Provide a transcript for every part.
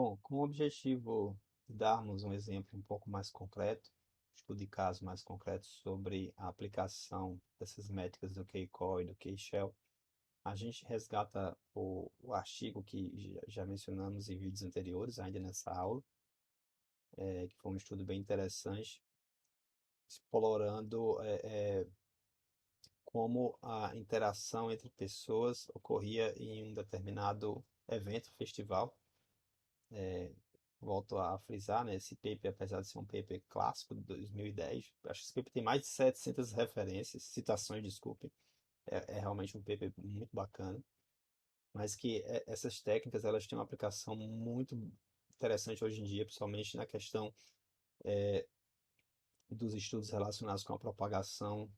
Bom, com o objetivo de darmos um exemplo um pouco mais concreto, estudo de caso mais concreto sobre a aplicação dessas métricas do K-Core e do K-Shell, a gente resgata o artigo que já mencionamos em vídeos anteriores, ainda nessa aula, que foi um estudo bem interessante, explorando como a interação entre pessoas ocorria em um determinado evento, festival. Volto a frisar, né, esse paper, apesar de ser um paper clássico de 2010, acho que esse paper tem mais de 700 referências, citações, desculpe, é realmente um paper muito bacana, mas que essas técnicas elas têm uma aplicação muito interessante hoje em dia, principalmente na questão dos estudos relacionados com a propagação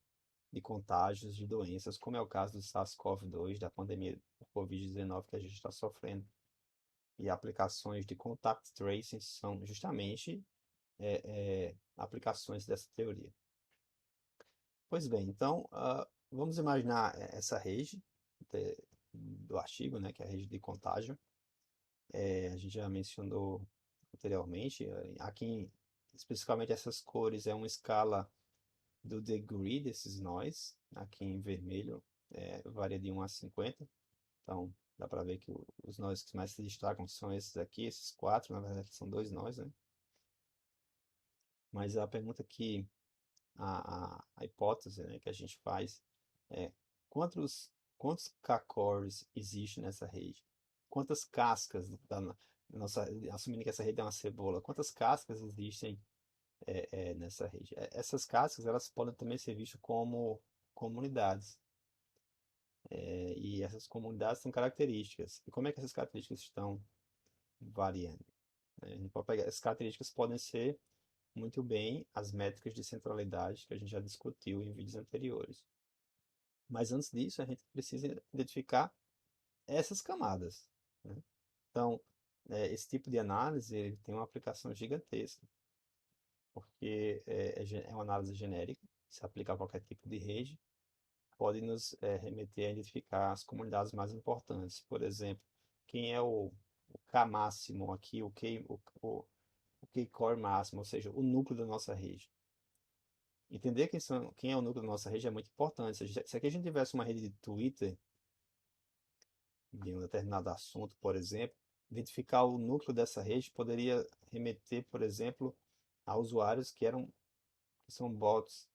de contágios de doenças, como é o caso do SARS-CoV-2, da pandemia do Covid-19 que a gente está sofrendo. E aplicações de contact tracing são justamente aplicações dessa teoria. Pois bem, então vamos imaginar essa rede do artigo, né, que é a rede de contágio. A gente já mencionou anteriormente, aqui especificamente essas cores é uma escala do degree desses nós, aqui em vermelho varia de 1 a 50, então dá para ver que os nós que mais se destacam são esses aqui, esses quatro, na verdade são dois nós, né? Mas a pergunta que a hipótese, né, que a gente faz é quantos K-cores existem nessa rede? Quantas cascas nossa, assumindo que essa rede é uma cebola, quantas cascas existem nessa rede? Essas cascas elas podem também ser vistas como comunidades. E essas comunidades têm características. E como é que essas características estão variando? A gente pode pegar, essas características podem ser muito bem as métricas de centralidade que a gente já discutiu em vídeos anteriores. Mas antes disso, a gente precisa identificar essas camadas, né? Então, esse tipo de análise ele tem uma aplicação gigantesca, porque é uma análise genérica, se aplica a qualquer tipo de rede, pode nos remeter a identificar as comunidades mais importantes. Por exemplo, quem é o K máximo aqui, o K-core máximo, ou seja, o núcleo da nossa rede. Entender quem é o núcleo da nossa rede é muito importante. Se aqui a gente tivesse uma rede de Twitter de um determinado assunto, por exemplo, identificar o núcleo dessa rede poderia remeter, por exemplo, a usuários que são bots.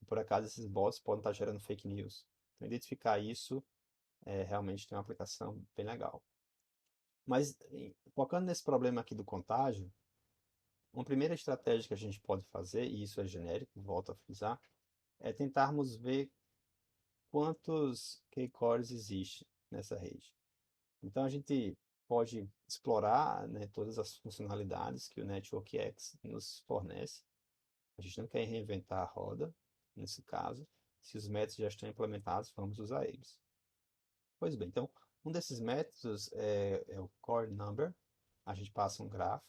E por acaso esses bots podem estar gerando fake news. Então, identificar isso realmente tem uma aplicação bem legal. Mas, focando nesse problema aqui do contágio, uma primeira estratégia que a gente pode fazer, e isso é genérico, volto a frisar, é tentarmos ver quantos K-cores existem nessa rede. Então a gente pode explorar, né, todas as funcionalidades que o NetworkX nos fornece. A gente não quer reinventar a roda, nesse caso. Se os métodos já estão implementados, vamos usar eles. Pois bem, então um desses métodos é o core number. A gente passa um grafo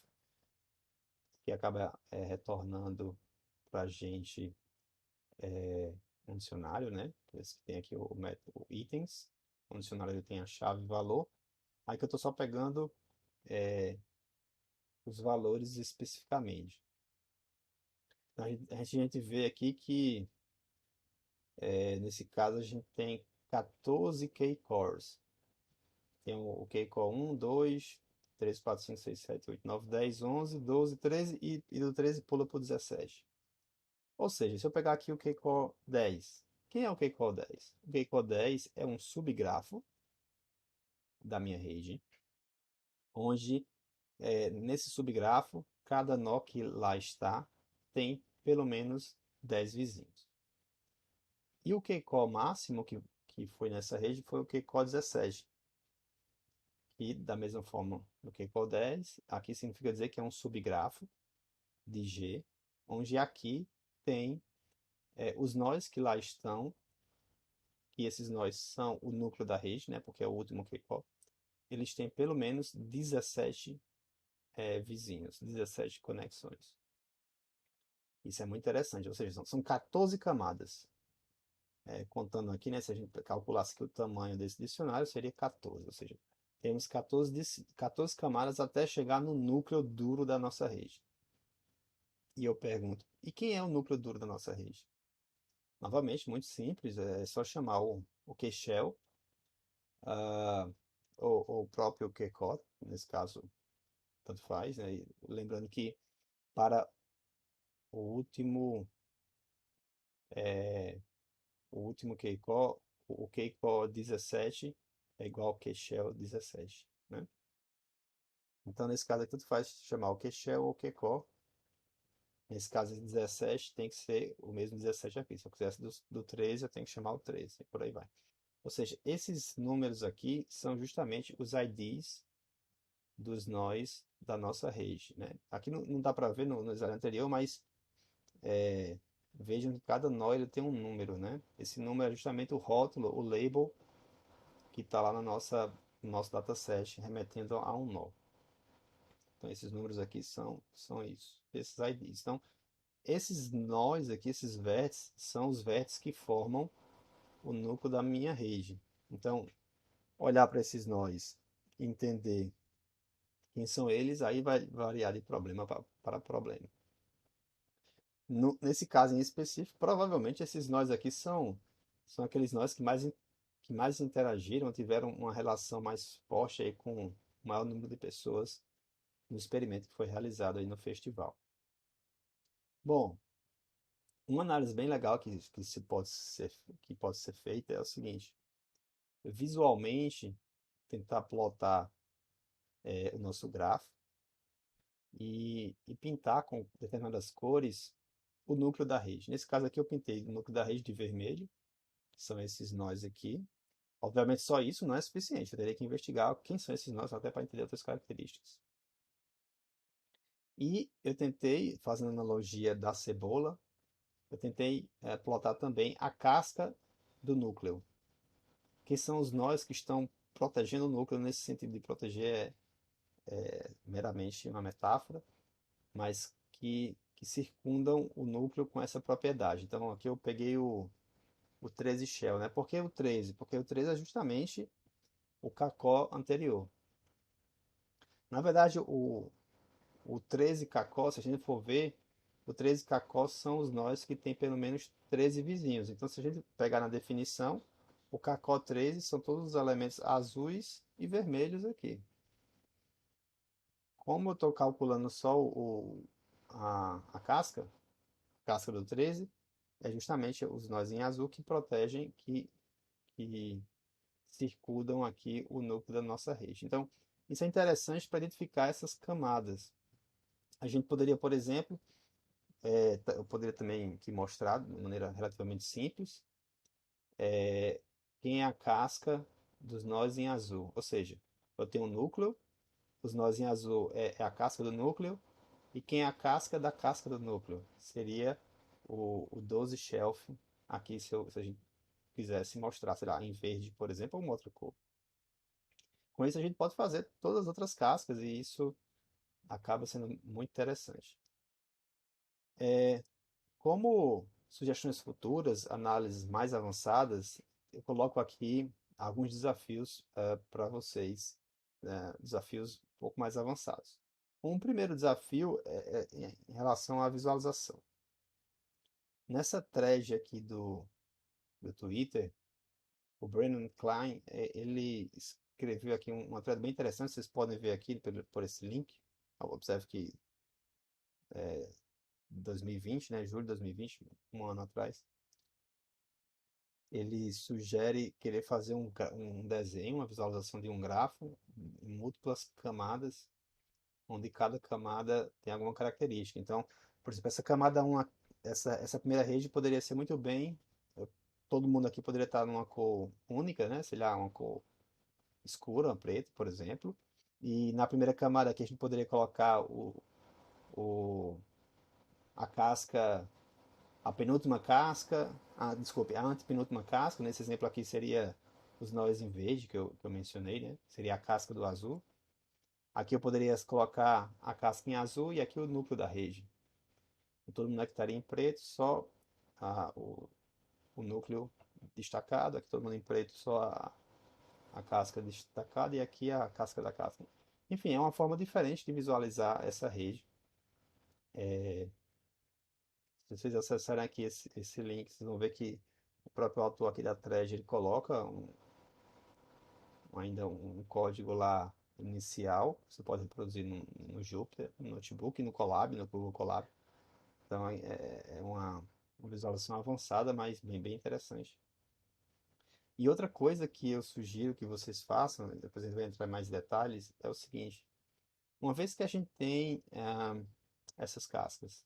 que acaba retornando para a gente um dicionário, né? Esse que tem aqui o método itens. O dicionário ele tem a chave e valor. Aí que eu estou só pegando os valores especificamente. Então, a gente vê aqui que, nesse caso, a gente tem 14 K-cores. Tem o K-core 1, 2, 3, 4, 5, 6, 7, 8, 9, 10, 11, 12, 13 e do 13 pula para o 17. Ou seja, se eu pegar aqui o K-core 10, quem é o K-core 10? O K-core 10 é um subgrafo da minha rede, onde nesse subgrafo, cada nó que lá está tem pelo menos 10 vizinhos. E o K-core máximo que foi nessa rede foi o K-core 17. E da mesma forma do K-core 10, aqui significa dizer que é um subgrafo de G, onde aqui tem os nós que lá estão, e esses nós são o núcleo da rede, né, porque é o último K-core, eles têm pelo menos 17 vizinhos, 17 conexões. Isso é muito interessante, ou seja, são 14 camadas. Contando aqui, né, se a gente calculasse que o tamanho desse dicionário seria 14, ou seja, temos 14 camadas até chegar no núcleo duro da nossa rede. E eu pergunto, e quem é o núcleo duro da nossa rede? Novamente, muito simples, é só chamar o K-shell, ah, ou o próprio K-core, nesse caso, tanto faz, né? E lembrando que para o último, é, o último K-core, o K-core 17 é igual ao K-shell 17, né? Então, nesse caso aqui, tanto faz chamar o K-shell ou K-core. Nesse caso, 17 tem que ser o mesmo 17 aqui. Se eu quisesse do 13, eu tenho que chamar o 13, e por aí vai. Ou seja, esses números aqui são justamente os IDs dos nós da nossa rede, né? Aqui não dá para ver no slide anterior, mas vejam que cada nó ele tem um número, né? Esse número é justamente o rótulo, o label que está lá no nosso dataset, remetendo a um nó. Então, esses números aqui são isso, esses IDs. Então, esses nós aqui, esses vértices, são os vértices que formam o núcleo da minha rede. Então, olhar para esses nós, entender quem são eles, aí vai variar de problema para problema. Nesse caso em específico, provavelmente esses nós aqui são aqueles nós que mais interagiram, tiveram uma relação mais forte aí com o maior número de pessoas no experimento que foi realizado aí no festival. Bom, uma análise bem legal que pode ser feita é o seguinte: visualmente, tentar plotar o nosso gráfico e pintar com determinadas cores o núcleo da rede. Nesse caso aqui, eu pintei o núcleo da rede de vermelho, que são esses nós aqui. Obviamente, só isso não é suficiente, eu teria que investigar quem são esses nós até para entender outras características. E eu tentei, fazendo analogia da cebola, eu tentei plotar também a casca do núcleo, que são os nós que estão protegendo o núcleo. Nesse sentido de proteger meramente uma metáfora, mas que circundam o núcleo com essa propriedade. Então aqui eu peguei o 13 shell, né? Por que o 13? Porque o 13 é justamente o cacó anterior. Na verdade, o 13 cacó, se a gente for ver, o 13 cacó são os nós que tem pelo menos 13 vizinhos. Então, se a gente pegar na definição, o cacó 13 são todos os elementos azuis e vermelhos aqui. Como eu estou calculando só a casca do 13, é justamente os nós em azul que protegem, que circundam aqui o núcleo da nossa rede. Então, isso é interessante para identificar essas camadas. A gente poderia, por exemplo, eu poderia também aqui mostrar de maneira relativamente simples, quem é a casca dos nós em azul. Ou seja, eu tenho um núcleo, os nós em azul é a casca do núcleo, e quem é a casca do núcleo? Seria o 12 shelf, aqui se a gente quisesse mostrar, sei lá, em verde, por exemplo, ou uma outra cor. Com isso a gente pode fazer todas as outras cascas e isso acaba sendo muito interessante. Como sugestões futuras, análises mais avançadas, eu coloco aqui alguns desafios para vocês, né, desafios um pouco mais avançados. Um primeiro desafio é em relação à visualização. Nessa thread aqui do Twitter, o Brandon Klein, ele escreveu aqui uma thread bem interessante, vocês podem ver aqui por esse link. Observe que 2020, né, julho de 2020, um ano atrás, ele sugere querer fazer um desenho, uma visualização de um grafo em múltiplas camadas, onde cada camada tem alguma característica. Então, por exemplo, essa camada 1, essa primeira rede poderia ser muito bem, todo mundo aqui poderia estar numa cor única, né? Sei lá, uma cor escura, preto, por exemplo. E na primeira camada aqui a gente poderia colocar o, a casca, a penúltima casca, desculpe, a antepenúltima casca. Nesse exemplo aqui seria os nós em verde que eu mencionei, né? Seria a casca do azul. Aqui eu poderia colocar a casca em azul e aqui o núcleo da rede. Todo mundo aqui estaria em preto, só o núcleo destacado. Aqui todo mundo em preto, só a casca destacada e aqui a casca da casca. Enfim, é uma forma diferente de visualizar essa rede. Se vocês acessarem aqui esse link, vocês vão ver que o próprio autor aqui da thread ele coloca ainda um código lá inicial, que você pode reproduzir no Jupyter, no notebook, no Colab, no Google Colab. Então é uma visualização avançada, mas bem interessante. E outra coisa que eu sugiro que vocês façam, depois a gente vai entrar em mais detalhes, é o seguinte: uma vez que a gente tem essas cascas,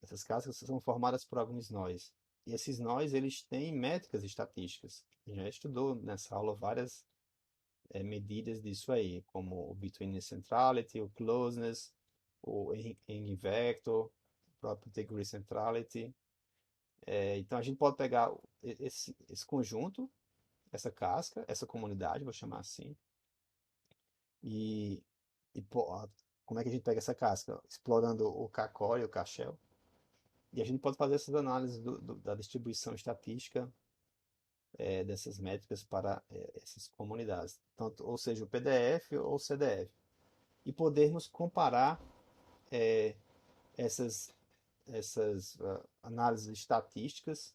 essas cascas são formadas por alguns nós. E esses nós, eles têm métricas estatísticas. A gente já estudou nessa aula várias medidas disso aí, como o between centrality, o closeness, o N vector, o próprio degree centrality. Então a gente pode pegar esse conjunto, essa casca, essa comunidade, vou chamar assim, e, como é que a gente pega essa casca? Explorando o K-core, o K-shell. E a gente pode fazer essas análises da distribuição estatística dessas métricas para essas comunidades, tanto, ou seja, o PDF ou o CDF, e podermos comparar eh, essas análises estatísticas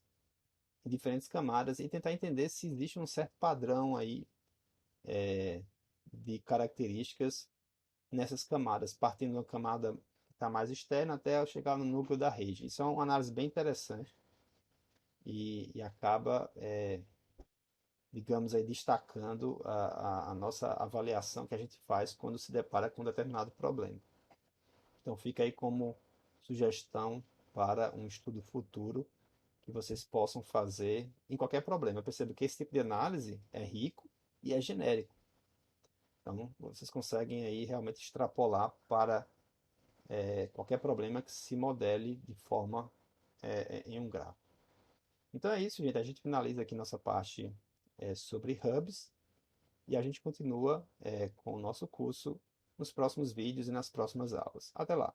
em diferentes camadas e tentar entender se existe um certo padrão aí de características nessas camadas, partindo de uma camada que está mais externa até chegar no núcleo da rede. Isso é uma análise bem interessante e acaba digamos aí, destacando a nossa avaliação que a gente faz quando se depara com um determinado problema. Então fica aí como sugestão para um estudo futuro que vocês possam fazer em qualquer problema. Eu percebo que esse tipo de análise é rico e é genérico. Então vocês conseguem aí realmente extrapolar para qualquer problema que se modele de forma em um gráfico. Então é isso, gente. A gente finaliza aqui nossa parte sobre hubs. E a gente continua com o nosso curso nos próximos vídeos e nas próximas aulas. Até lá!